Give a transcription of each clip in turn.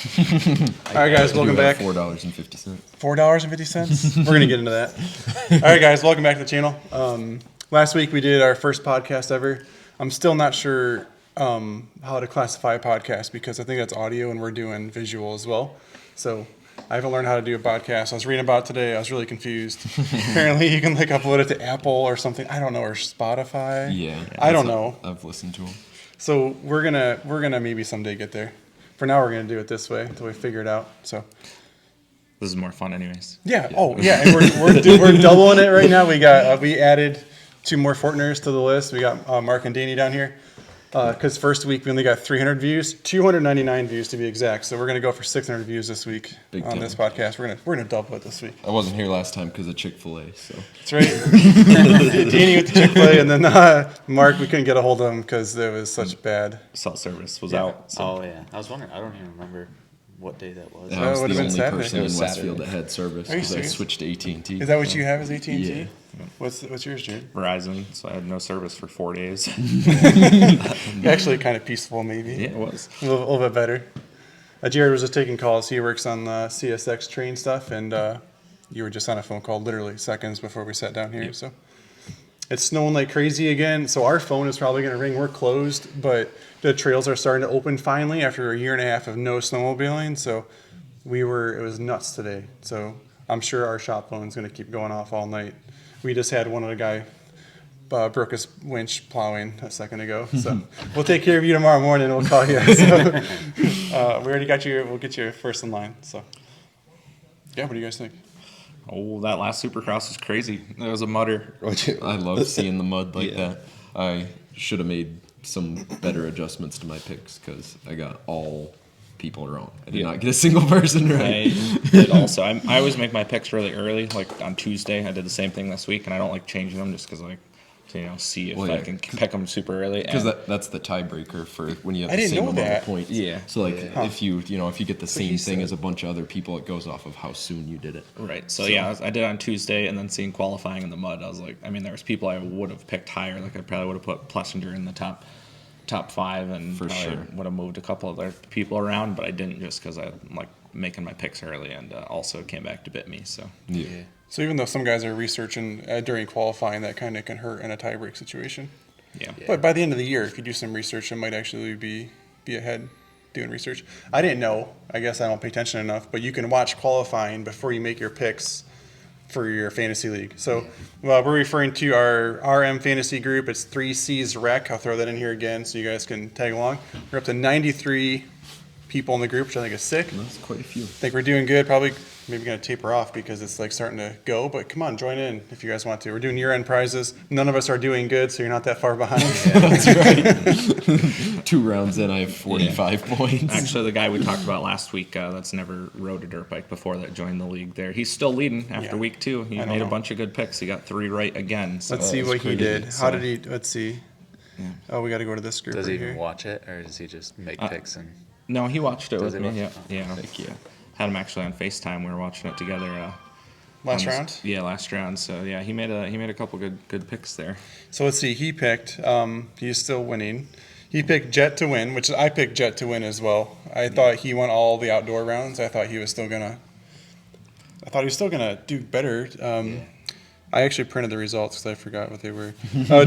All right, guys, welcome back. $4.50. $4.50? We're going to get into that. All right, guys, welcome back to the channel. Last week we did our first podcast ever. I'm still not sure how to classify a podcast because I think that's audio and we're doing visual as well. So I haven't learned how to do a podcast. I was reading about it today. I was really confused. Apparently you can like upload it to Apple or something. I don't know, or Spotify. Yeah. I don't know. I've listened to them. So we're gonna maybe someday get there. For now, we're gonna do it this way until we figure it out. So this is more fun, anyways. yeah. Oh yeah, and we're doubling it right now. We added 2 more Fortners to the list. We got Mark and Danny down here. Because first week we only got 300 views, 299 views to be exact. So we're gonna go for 600 views this week on this podcast. We're gonna double it this week. I wasn't here last time because of Chick-fil-A. So that's right. Danny with the Chick-fil-A, and then Mark, we couldn't get a hold of him because it was such bad. Cell service was out. So. Oh yeah, I was wondering. I don't even remember what day that was. I was the only Saturday. person in Westfield that had service because I switched to AT&T. Is that what you have as AT&T? Yeah. What's yours, Jared? Verizon, so I had no service for 4 days. Actually, kind of peaceful, maybe. Yeah, it was. A little bit better. Jared was just taking calls. He works on the CSX train stuff, and you were just on a phone call literally seconds before we sat down here. Yep. So it's snowing like crazy again, so our phone is probably going to ring. We're closed, but the trails are starting to open finally after a year and a half of no snowmobiling. So it was nuts today. So I'm sure our shop phone is going to keep going off all night. We just had one of the guy broke his winch plowing a second ago. So we'll take care of you tomorrow morning. We'll call you. So, we already got you. We'll get you first in line. So yeah, what do you guys think? Oh, that last Supercross was crazy. That was a mudder. I love seeing the mud like that. I should have made some better adjustments to my picks because I got all people wrong. I did not get a single person right. I did also. I always make my picks really early, like on Tuesday. I did the same thing this week, and I don't like changing them just because to see if I can pick them super early. Because that's the tiebreaker for when you have the same amount of points. Yeah. So if you get the same thing as a bunch of other people, it goes off of how soon you did it. Right. So yeah, I did it on Tuesday, and then seeing qualifying in the mud, I was like, there was people I would have picked higher. Like I probably would have put Plessinger in the top 5, and for sure would have moved a couple other people around, but I didn't just because I like making my picks early, and also came back to bit me. So yeah. So even though some guys are researching during qualifying, that kind of can hurt in a tiebreak situation. Yeah. But by the end of the year, if you do some research, it might actually be ahead doing research. I didn't know. I guess I don't pay attention enough. But you can watch qualifying before you make your picks for your fantasy league. So we're referring to our RM fantasy group. It's 3C's Rec. I'll throw that in here again so you guys can tag along. We're up to 93 people in the group, which I think is sick. That's quite a few. I think we're doing good. Probably maybe going to taper off because it's like starting to go. But come on, join in if you guys want to. We're doing year-end prizes. None of us are doing good, so you're not that far behind. That's right. 2 rounds in, I have 45 points. Actually, the guy we talked about last week that's never rode a dirt bike before that joined the league there. He's still leading after week 2. He made a bunch of good picks. He got 3 right again. So let's see what he did. How did he? Let's see. Yeah. Oh, we got to go to this group. Does right he even here. watch it, or does he just make picks and? No, he watched it with me. Yeah. Yeah. Had him actually on FaceTime. We were watching it together. Last round? Yeah, last round. So yeah, he made a couple good picks there. So let's see. He picked. He's still winning. He picked Jet to win, which I picked Jet to win as well. I thought he won all the outdoor rounds. I thought he was still gonna do better. I actually printed the results because I forgot what they were.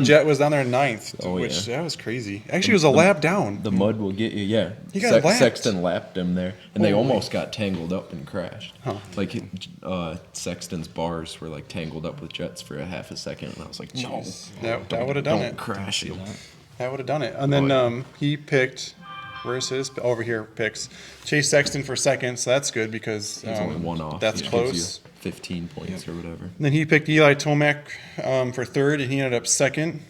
Jet was down there 9th, which that was crazy. Actually, it was a lap down. The mud will get you, yeah. He got lapped. Sexton lapped him there, and they almost got tangled up and crashed. Huh. Like Sexton's bars were like tangled up with Jet's for a half a second, and I was like, no, that would have done it. Don't crash you. That would have done it. And then he picked. Where's his? Over here, picks Chase Sexton for second, so that's good because he's only one off. That's close. 15 points or whatever. And then he picked Eli Tomac for third, and he ended up second.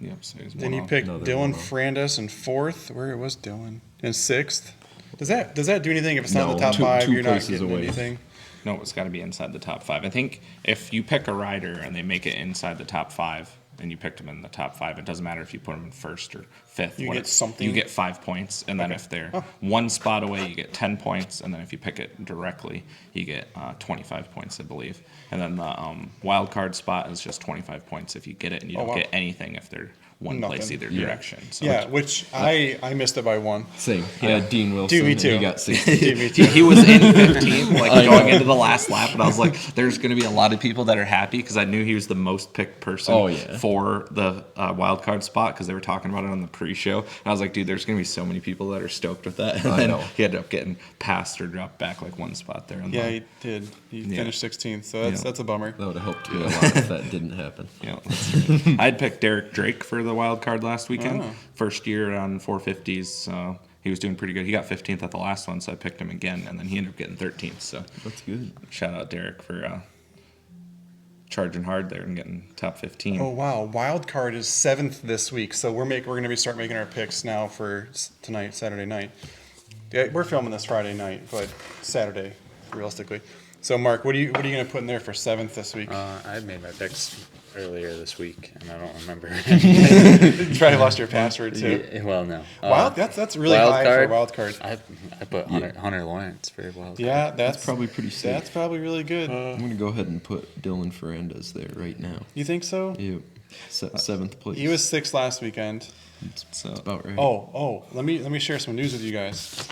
Yep. So then he picked Dylan Frandes in fourth. Where was Dylan? In sixth. Does that do anything if it's not the top 5? You're not getting anything. No, it's got to be inside the top 5. I think if you pick a rider and they make it inside the top 5, and you picked them in the top 5, it doesn't matter if you put them in first or fifth. You get something. You get 5 points, and then if they're one spot away, you get 10 points, and then if you pick it directly, you get 25 points, I believe. And then the wild card spot is just 25 points if you get it, and you don't get anything if they're one place Nothing. either Yeah. direction. So Yeah, which I missed it by one. Same. I had Dean Wilson. Dude, me and too. he got 16. Dude, me too. he was in 15th, like I going know. into the last lap, and I was like, "There's going to be a lot of people that are happy," because I knew he was the most picked person Oh, yeah. for the wild card spot, because they were talking about it on the pre-show. And I was like, "Dude, there's going to be so many people that are stoked with that." And I then know. he ended up getting passed or dropped back like one spot there. On Yeah, the, he did. He Yeah. finished 16th, so Yeah. that's a bummer. That would have helped me a lot if that didn't happen. Yeah, that's right. I'd picked Derek Drake for the wild card last weekend. Oh. First year on 450s, so he was doing pretty good. He got 15th at the last one, so I picked him again, and then he ended up getting 13th. So That's good. shout out Derek for charging hard there and getting top 15. Oh wow, wild card is 7th this week, so we're going to start making our picks now for tonight, Saturday night. Yeah, we're filming this Friday night, but Saturday, realistically. So Mark, what are you going to put in there for 7th this week? I made my picks earlier this week, and I don't remember. You probably lost your password too. Yeah, well, no. Wild, that's really wild high card? for wild card. I put Hunter Lawrence for wild card. Yeah, that's Probably pretty safe. That's probably really good. I'm going to go ahead and put Dylan Ferrandez there right now. You think so? Yep. 7th place. He was 6th last weekend. So That's about right. Oh, let me share some news with you guys.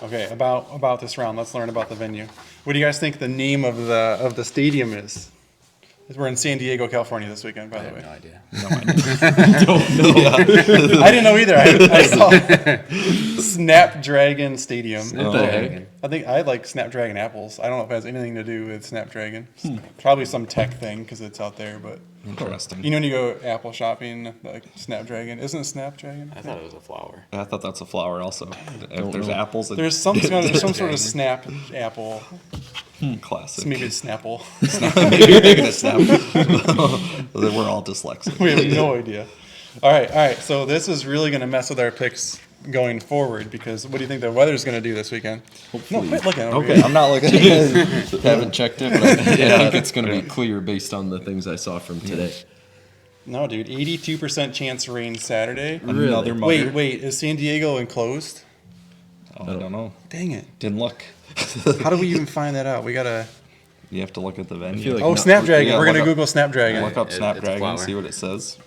Okay, about this round. Let's learn about the venue. What do you guys think the name of the stadium is? We're in San Diego, California this weekend, by I the have way. no idea. I didn't know either. I saw Snapdragon Stadium. Snapdragon. I think I like Snapdragon apples. I don't know if it has anything to do with Snapdragon. Probably some tech thing because it's out there. But interesting. you know when you go apple shopping, like Snapdragon, isn't it Snapdragon? I thought it was a flower. I thought that's a flower also. If there's apples, There's some sort of Snap apple. classic. Maybe it's Snapple. Maybe you're taking a snap. We're all dyslexic. We have no idea. All right. So this is really going to mess with our picks going forward because what do you think the weather's going to do this weekend? No, quit looking over Okay, here. I'm not looking. Haven't checked it, but I think it's going to be clear based on the things I saw from today. No, dude. 82% chance rain Saturday. Another mudder. Wait. Is San Diego enclosed? Oh, I don't know. Dang it. Didn't look. How do we even find that out? We got to... You have to look at the venue. feel like Oh, not- Snapdragon. yeah, We're going to look up- Google Snapdragon. Look up It's a Snapdragon, flower. see what it says.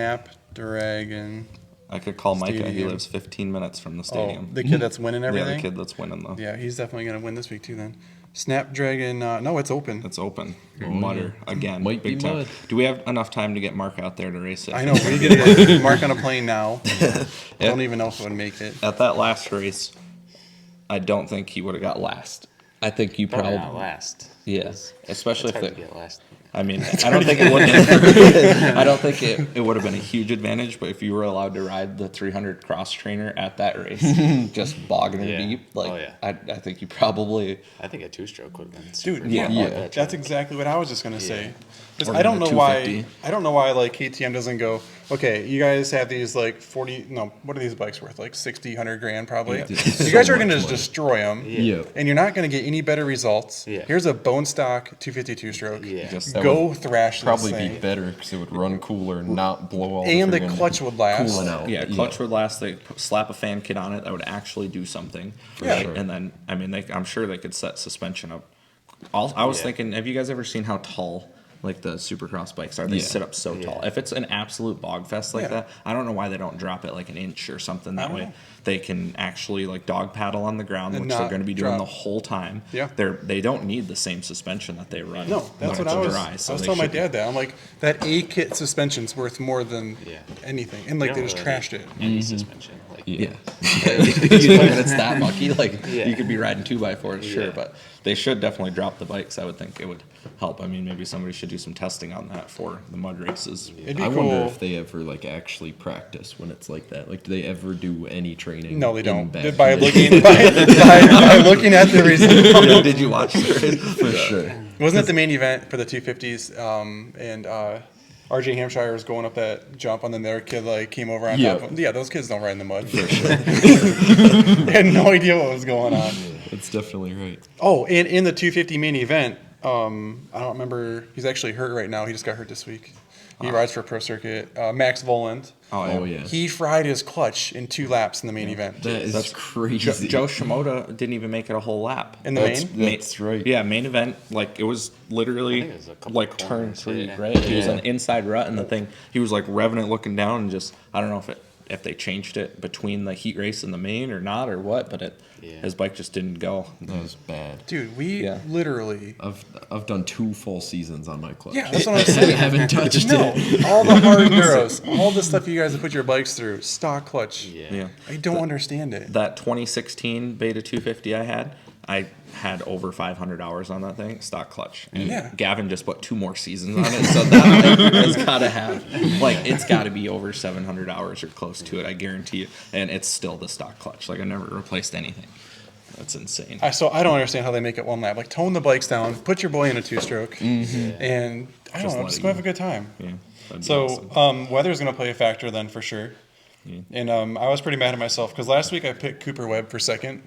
Snapdragon. I could call Micah. He Stadium. lives 15 minutes from the Oh, stadium. the kid that's winning Yeah, everything? the kid that's winning though. Yeah, he's definitely going to win this week too then. Snapdragon, no, it's open. It's open. Mudder again. Might be big time. mud. Do we have enough time to get Mark out there to race it? I know, we get to get Mark on a plane now. Don't even know if it would make it. At that last race, I don't think he would have got last. I think you Probably probably not last. yes, especially It's hard if to it, get last. I mean, I don't think it would. I don't think it would have been a huge advantage. But if you were allowed to ride the 300 cross trainer at that race, just bogging her Yeah. deep, like Oh, yeah. I think you probably I think a two-stroke would have been. Dude, super yeah, fun. yeah. that's exactly what I was just gonna say. 'Cause Or I don't the know why. 250. I don't know why like KTM doesn't go. Okay, you guys have these like 40. No, what are these bikes worth? Like 60, 100 grand probably. Yeah. You guys are gonna destroy them. Yeah. And you're not gonna get any better results. Yeah. Here's a bone stock 252 stroke. Yeah. Just Go thrash Probably this be thing. better because it would run cooler and not blow all And the friggin' clutch would last. coolant out. yeah, clutch would last. They slap a fan kit on it that would actually do something. Yeah. sure. And then I mean, I'm sure they could set suspension up. I was Yeah. thinking, have you guys ever seen how tall like the Supercross bikes are? They Yeah. sit up so tall. If it's an absolute bog fest like Yeah. that, I don't know why they don't drop it like an inch or something. That don't way know. they can actually like dog paddle on the ground, And which they're not going to be doing drop. the whole time. Yeah. They don't need the same suspension that they run. No, that's when what I it's was. dry, so I was they telling my shouldn't. dad that. I'm like, that A kit suspension's worth more than Yeah. anything. And like You they don't just really trashed it. Any suspension. Like, Yeah. You know, when it's that mucky, like Yeah. you could be riding 2x4s, sure, Yeah. but they should definitely drop the bikes. I would think it would help. I mean, maybe somebody should do some testing on that for the mud races. It'd be I cool. wonder if they ever like actually practice when it's like that. Like, do they ever do any training? No, they in don't. bad By conditions? looking by looking at the results. Did you watch the race? For sure. Wasn't it the main event for the 250s? And RJ Hampshire was going up that jump, and then their kid like came over on Yeah. top of him. Yeah, those kids don't ride in the mud. For sure. They had no idea what was going on. That's definitely right. Oh, and in the 250 main event, I don't remember. He's actually hurt right now. He just got hurt this week. He rides for Pro Circuit. Max Voland. Oh yeah. He fried his clutch in 2 laps in the main event. That is crazy. Joe Shimoda didn't even make it a whole lap. In the main? That's right. Yeah, main event, like it was literally I think it was a couple like turn corners, 3, yeah. right? He was Yeah. an inside rut, and the thing he was like revving it, looking down, and just I don't know if they changed it between the heat race and the main or not or what, but his bike just didn't go. That was bad. Dude, we Yeah. literally. I've done 2 full seasons on my clutch. Yeah, that's what I'm I saying. haven't touched No, it. all the hard Euros, all the stuff you guys have put your bikes through, stock clutch. Yeah. I don't understand it. That 2016 Beta 250 I had over 500 hours on that thing, stock clutch. And Yeah. Gavin just put 2 more seasons on it, so that thing has got to have, like, it's got to be over 700 hours or close to it, I guarantee you. And it's still the stock clutch. Like, I never replaced anything. That's insane. So I don't understand how they make it 1 lap. Like, tone the bikes down, put your boy in a 2-stroke, and I don't Just know, let just it go have go. a good time. Yeah. that'd be So awesome. weather's going to play a factor then for sure. And I was pretty mad at myself because last week I picked Cooper Webb for second,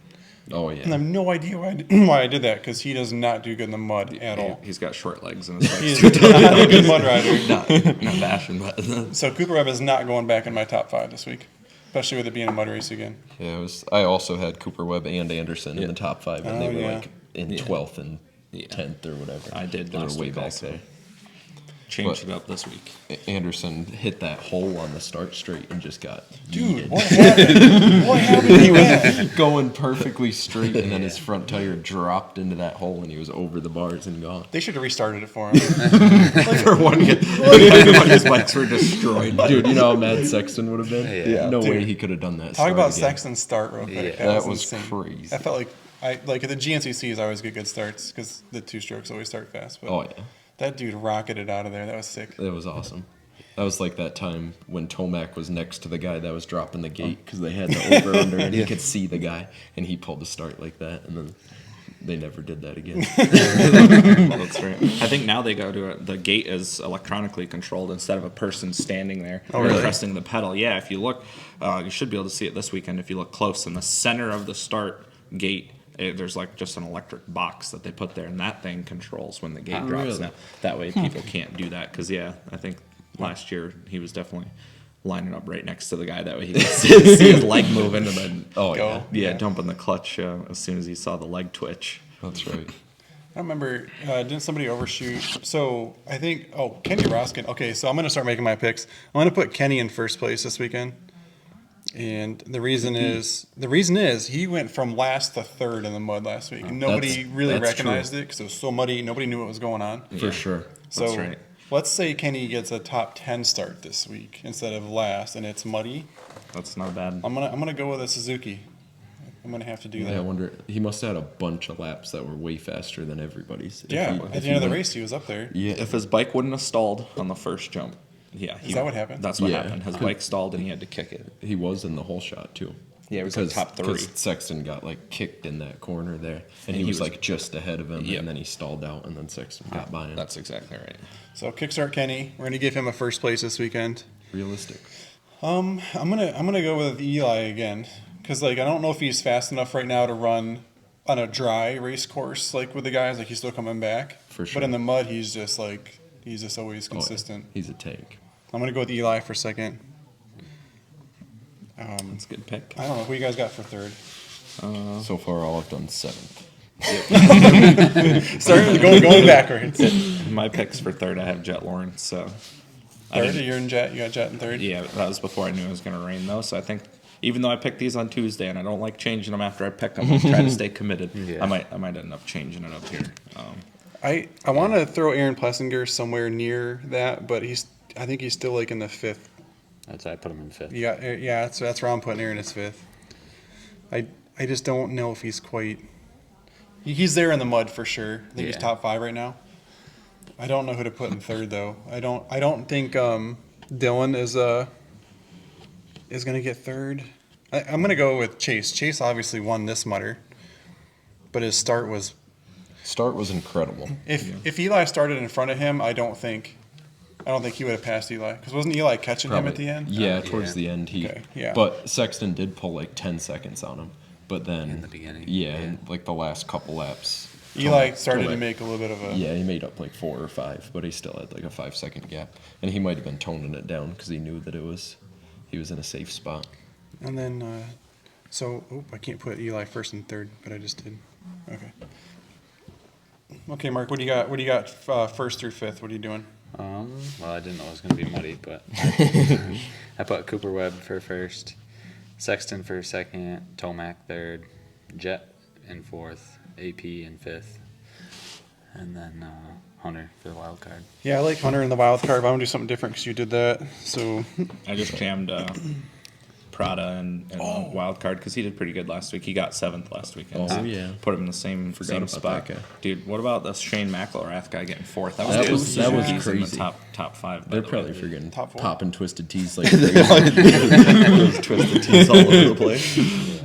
Oh and I yeah. have no idea why I did that because he does not do good in the mud at all. He's got short legs and his He bike's is not a good mud rider. not bashing, but So Cooper Webb is not going back in my top 5 this week, especially with it being a mud race again. Yeah, I also had Cooper Webb and Anderson in the top 5, and they Oh, were yeah. like in 12th and 10th or whatever. I did They were last way week back also. there. changed But- it up this week. Anderson hit that hole on the start straight and just got Dude, yeeted. what happened? What happened? He was going perfectly straight, and then his front tire dropped into that hole, and he was over the bars and gone. They should have restarted it for him. For one, everybody's bikes were destroyed. Dude, you know how mad Sexton would have been? Yeah. No Dude. way he could have done that. Talk start about again. Sexton's start real quick. Yeah. That was insane. crazy. I felt like at the GNCCs I always get good starts because the 2-strokes always start fast. But Oh yeah, that dude rocketed out of there. That was sick. that was awesome. That was like that time when Tomac was next to the guy that was dropping the gate because they had the over under and he could see the guy and he pulled the start like that and then they never did that again. That's right. I think now they go to it. The gate is electronically controlled instead of a person standing there really? pressing the pedal. Yeah, if you look, you should be able to see it this weekend if you look close. In the center of the start gate, there's like just an electric box that they put there, and that thing controls when the gate drops. really? Now that way people can't do that because I think last year he was definitely lining up right next to the guy that way he could see his leg moving and then Oh Go. yeah, dumping the clutch as soon as he saw the leg twitch. that's right. I remember, didn't somebody overshoot? So I think, Kenny Roskin. Okay, so I'm going to start making my picks. I'm going to put Kenny in first place this weekend. And the reason is he went from last to third in the mud last week. And nobody really that's recognized true. it because it was so muddy. Nobody knew what was going on. For sure. So That's right. let's say Kenny gets a top 10 start this week instead of last, and it's muddy. That's not bad. I'm gonna go with a Suzuki. I'm gonna have to do Yeah, I that. wonder. He must have had a bunch of laps that were way faster than everybody's. If Yeah, he- at if the he end of the went- race, he was up there. Yeah, If his bike wouldn't have stalled on the first jump, Is that what happened? That's what Yeah. happened. His bike stalled and he had to kick it. he was in the whole shot too. Yeah, it was like top three. Because Sexton got like kicked in that corner there, and he was like just ahead of him, Yep. and then he stalled out, and then Sexton got by him. That's exactly right. So kickstart Kenny. We're gonna give him a first place this weekend. Realistic. I'm gonna go with Eli again because like I don't know if he's fast enough right now to run on a dry race course like with the guys. Like he's still coming back. For sure. But in the mud, he's just always Oh, yeah. consistent. He's a tank. I'm gonna go with Eli for second. That's a good pick. I don't know who you guys got for third. So far, all I've done 7th. Start going backwards. My picks for third, I have Jet Lawrence. So Third, you're in Jet. You got Jet in third. yeah, that was before I knew it was going to rain though. So I think even though I picked these on Tuesday and I don't like changing them after I pick them, I try to stay committed. Yeah. I might end up changing it up here. I want to throw Aaron Plessinger somewhere near that, but I think he's still like in the fifth. That's why I put him in fifth. Yeah, that's where I'm putting Aaron as fifth. I just don't know if he's quite. He's there in the mud for sure. I think he's Yeah. top 5 right now. I don't know who to put in third though. I don't think Dylan is gonna get third. I'm gonna go with Chase. Chase obviously won this mudder, but his start was. Start was incredible. If Eli started in front of him, I don't think he would have passed Eli because wasn't Eli catching him at the end? Yeah, towards the end he. Okay, yeah. But Sexton did pull like 10 seconds on him. But then In the beginning, yeah, yeah. in like the last couple laps. Eli started to Tomac- make a little bit of a. Yeah, he made up like 4 or 5, but he still had like a 5-second gap, and he might have been toning it down because he knew that it was he was in a safe spot. And then, I can't put Eli first and third, but I just did. Okay. Okay, Mark, what do you got? What do you got first through fifth? What are you doing? Well, I didn't know it was going to be muddy, but I put Cooper Webb for first, Sexton for second, Tomac third, Jet in fourth, AP in fifth, and then Hunter for the wild card. Yeah, I like Hunter in the wild card, but I'm gonna do something different because you did that. So I just jammed Prada and wild card because he did pretty good last week. He got 7th last weekend. Oh, so yeah. Put him in the same about spot. that guy. Dude, what about the Shane McElrath guy getting 4th? That was He's in crazy. the top 5. They're probably forgetting Top 4. popping twisted tees like crazy. Those twisted tees all over the place.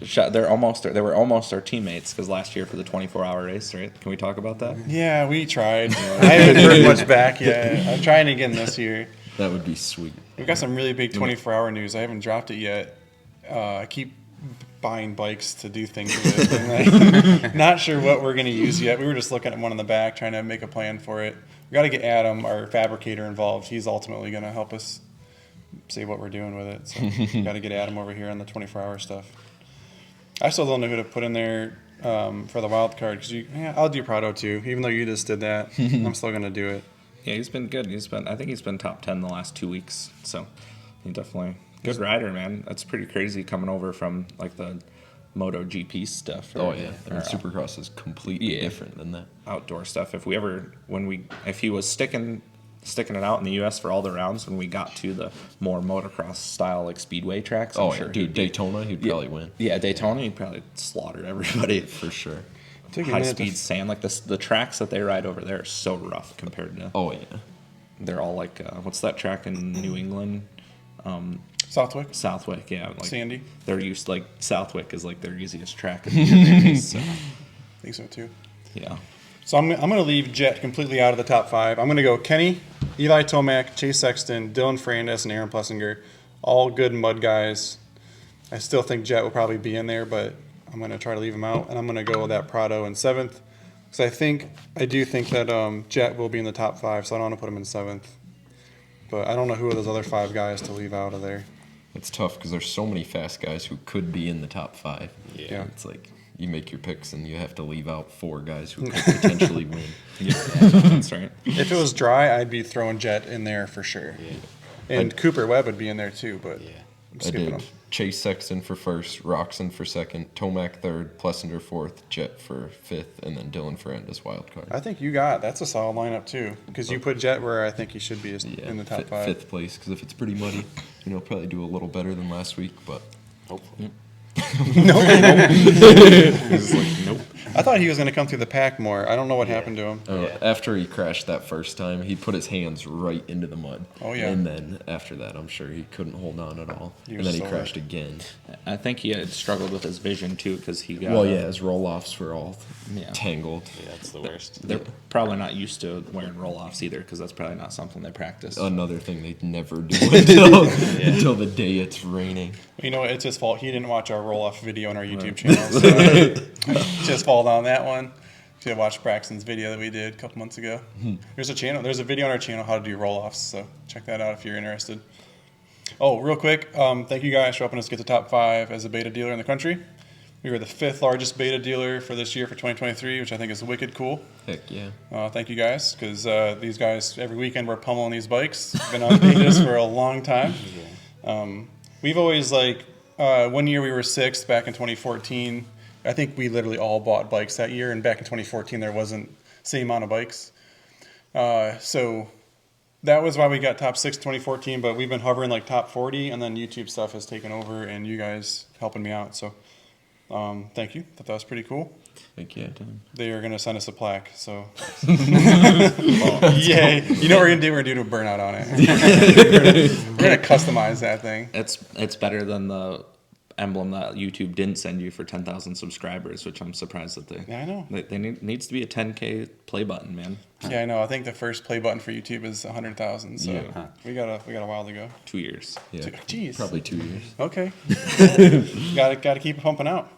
They were almost our teammates because last year for the 24-hour race, right? Can we talk about that? yeah, we tried. I haven't heard much back yet. I'm trying again this year. That would be sweet. We've got some really big 24-hour news. I haven't dropped it yet. I keep buying bikes to do things with, and I'm not sure what we're going to use yet. We were just looking at one in the back, trying to make a plan for it. We got to get Adam, our fabricator, involved. He's ultimately going to help us see what we're doing with it. So got to get Adam over here on the 24-hour stuff. I still don't know who to put in there for the wild card because I'll do Prado too. Even though you just did that, I'm still going to do it. Yeah, he's been good. I think he's been top 10 the last 2 weeks. So he definitely good rider, man. That's pretty crazy coming over from like the MotoGP stuff. Oh yeah, I mean, Supercross is completely different than that. Outdoor stuff. If he was sticking it out in the U.S. for all the rounds when we got to the more motocross style like speedway tracks. I'm sure dude, Daytona, he'd probably win. Yeah, Daytona, he'd probably slaughter everybody For sure. high speed sand. Like the tracks that they ride over there are so rough compared to. Oh yeah. They're all like what's that track in New England? Southwick, Southwick, yeah. Like Sandy. They're used like Southwick is like their easiest track. So, I think so too. yeah. So I'm going to leave Jet completely out of the top 5. I'm going to go Kenny, Eli Tomac, Chase Sexton, Dylan Ferrandis, and Aaron Plessinger. All good mud guys. I still think Jet will probably be in there, but I'm going to try to leave him out. And I'm going to go with that Prado in 7th. Because I do think that Jet will be in the top 5, so I don't want to put him in 7th. But I don't know who are those other 5 guys to leave out of there. It's tough because there's so many fast guys who could be in the top 5. Yeah. It's like you make your picks and you have to leave out 4 guys who could potentially win. Yeah, that's right. If it was dry, I'd be throwing Jet in there for sure. Yeah. And Cooper Webb would be in there too, but Yeah. I'm I skipping did him. Chase Sexton for first, Roxon for second, Tomac third, Plessinger fourth, Jet for fifth, and then Dylan Ferrandis wild card. I think that's a solid lineup too, because you put Jet where I think he should be in the top 5. Fifth place, because if it's pretty muddy, probably do a little better than last week, but Hopefully. Nope. I thought he was going to come through the pack more. I don't know what happened to him. after he crashed that first time, he put his hands right into the mud. Oh, yeah. And then after that, I'm sure he couldn't hold on at all. He And was then he so crashed hurt. again. I think he had struggled with his vision too because he got. Well, yeah, his roll-offs were all Yeah. tangled. Yeah, that's the worst. They're probably not used to wearing roll-offs either because that's probably not something they practice. Another thing they'd never do until the day it's raining. You know, it's his fault. He didn't watch our roll-off video on our YouTube channel. So it's his fault on that one. If you watched Braxton's video that we did a couple months ago. There's a video on our channel how to do roll-offs, so check that out if you're interested. Oh, real quick, thank you guys for helping us get to top 5 as a beta dealer in the country. We were the 5th largest beta dealer for this year for 2023, which I think is wicked cool. Heck yeah. Thank you guys, because these guys, every weekend we're pummeling these bikes. Been on betas for a long time. We've always, one year we were 6th back in 2014. I think we literally all bought bikes that year, and back in 2014 there wasn't the same amount of bikes. So that was why we got top 6 in 2014, but we've been hovering like top 40, and then YouTube stuff has taken over, and you guys helping me out. So thank you. Thought that was pretty cool. Heck yeah. They are going to send us a plaque, so. Yay. You know what we're going to do? We're going to do a burnout on it. We're going to customize that thing. It's better than the emblem that YouTube didn't send you for 10,000 subscribers, which I'm surprised that they. Yeah, I know. They needs to be a 10K play button, man. Yeah, I know. I think the first play button for YouTube is 100,000, so Yeah. we got a while to go. 2 years. Yeah. Jeez. Probably 2 years. Okay. Got to keep it pumping out.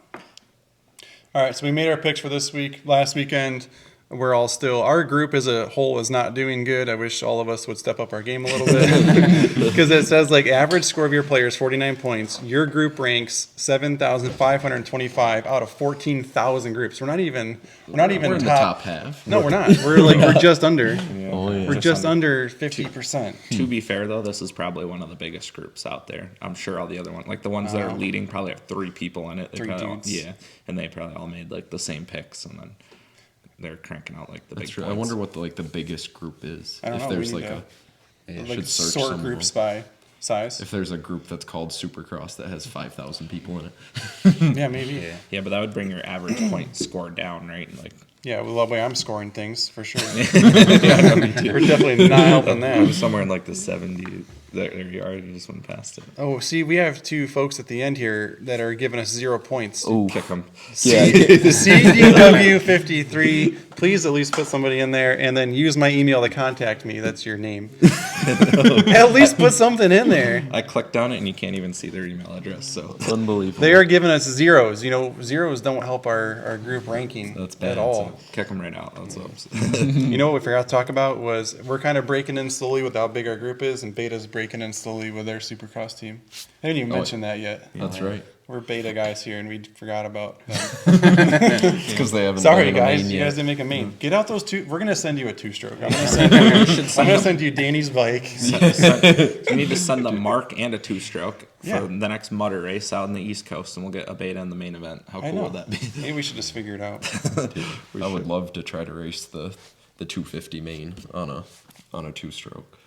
All right, so we made our picks for this week. Last weekend, we're all still, our group as a whole is not doing good. I wish all of us would step up our game a little bit because it says like average score of your players 49 points. Your group ranks 7,525 out of 14,000 groups. We're not even We're in the top half. No, we're not. We're just under. Oh, yeah. We're just under 50%. To be fair, though, this is probably one of the biggest groups out there. I'm sure all the other ones, like the ones that are leading, probably have 3 people in it. They 3 probably dudes. yeah, and they probably all made like the same picks, and then they're cranking out like the That's big true. I points. wonder what the biggest group is. I don't if know. there's We like need a like should search sort some groups of them. by size. If there's a group that's called Supercross that has 5,000 people in it. Yeah, maybe. Yeah. Yeah, but that would bring your average point score down, right? Like, Yeah, well, the way I'm scoring things for sure. We're definitely not helping I was that. somewhere in like the 70s. There you are. You just went past it. Oh, see, we have 2 folks at the end here that are giving us 0 points. Kick them. Yeah, The CDW53. Please at least put somebody in there, and then use my email to contact me. That's your name. At least put something in there. I clicked on it, and you can't even see their email address. So unbelievable. They are giving us zeros. You know, zeros don't help our group ranking That's bad. at all. kick them right out. That's what I'm You know what we forgot to talk about was we're kind of breaking in slowly with how big our group is, and Beta's breaking in slowly with their Supercross team. I didn't even mention that yet. That's right. We're Beta guys here, and we forgot about them. It's because they haven't. Sorry, done a guys. main You yet. guys didn't make a main. Get out those 2. We're going to send you a 2-stroke. I'm going to send you Danny's bike. You need to send them Mark and a 2-stroke for Yeah. the next Mudder race out in the East Coast, and we'll get a beta in the main event. How I cool know. would that be? Maybe we should just figure it out. I would love to try to race the 250 main on a 2-stroke.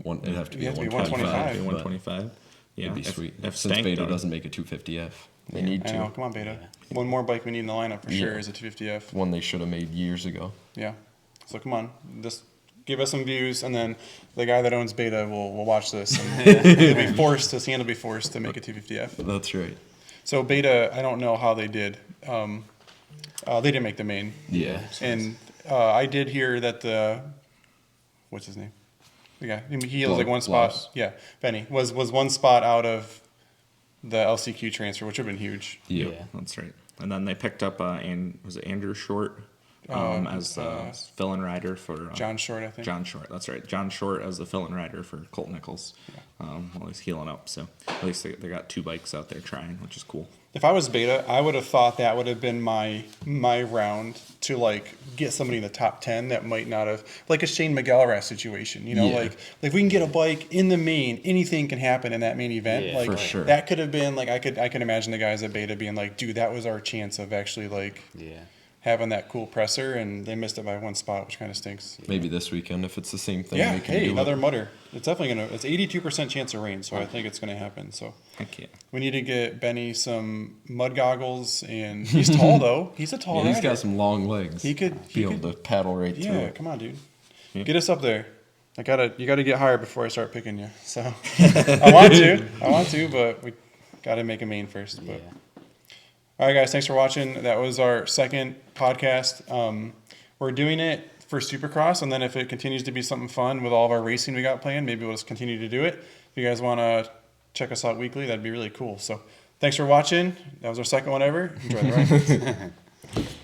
It'd have to be It'd have to be 125. 125. Yeah, It'd be if- sweet. If Since Stank Beta does- doesn't make a 250F, they need I to. know. Come on, Beta. One more bike we need in the lineup for sure Yeah. is a 250F. One they should have made years ago. Yeah. So come on. Just give us some views, and then the guy that owns Beta will watch this. And he'll be forced, his hand will be forced to make a 250F. That's right. So Beta, I don't know how they did. They didn't make the main. Yeah. And I did hear that what's his name? The guy. He was like one spot. Blouse. Yeah, Benny was one spot out of the LCQ transfer, which would have been huge. Yeah. That's right. And then they picked up was it Andrew Short as fill-in rider for John Short, I think. John Short. That's right. John Short as the fill-in rider for Colt Nichols while he's healing up. So at least they got 2 bikes out there trying, which is cool. If I was Beta, I would have thought that would have been my round to like get somebody in the top 10 that might not have, like a Shane McElrath situation. You know, Yeah. like if we can get a bike in the main, anything can happen in that main event. Yeah, like for sure. that could have been like I can imagine the guys at Beta being like, dude, that was our chance of actually like Yeah. having that cool presser, and they missed it by 1 spot, which kind of stinks. Maybe this weekend if it's the same thing. Yeah, we can hey, do another it. mutter. It's definitely it's 82% chance of rain, so I think it's gonna happen. So Heck yeah. we need to get Benny some mud goggles, and he's tall though. He's a tall Yeah, he's rider. got some long legs. He could be able to paddle right through Yeah, it. come on, dude. Get us up there. You gotta get higher before I start picking you. So I want to, but we gotta make a main first. But Yeah. all right, guys, thanks for watching. That was our second podcast. We're doing it for Supercross, and then if it continues to be something fun with all of our racing we got planned, maybe we'll just continue to do it. If you guys want to check us out weekly, that'd be really cool. So thanks for watching. That was our second one ever. Enjoy the ride.